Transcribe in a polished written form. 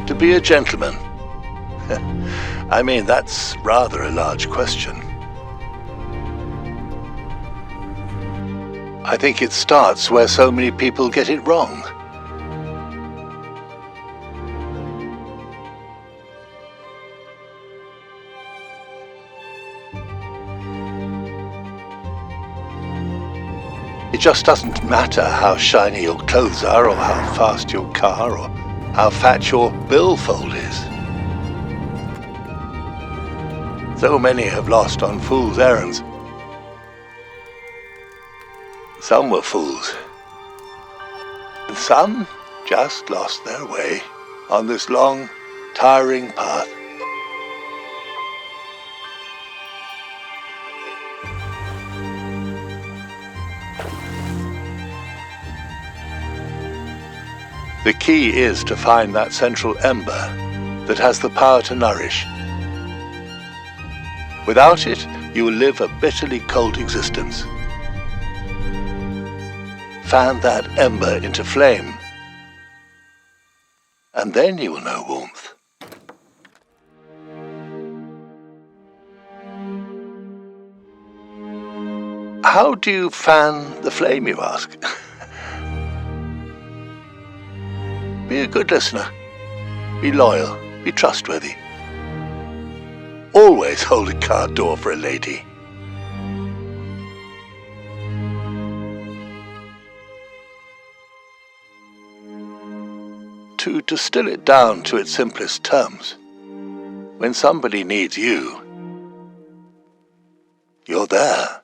to be a gentleman? I mean, that's rather a large question. I think it starts where so many people get it wrong. It just doesn't matter how shiny your clothes are, or how fast your car, or how fat your billfold is. So many have lost on fool's errands. Some were fools, and some just lost their way on this long, tiring path. The key is to find that central ember that has the power to nourish. Without it, you will live a bitterly cold existence. Fan that ember into flame, and then you will know warmth. How do you fan the flame, you ask? Be a good listener. Be loyal. Be trustworthy. Always hold a car door for a lady. To distill it down to its simplest terms, when somebody needs you, you're there.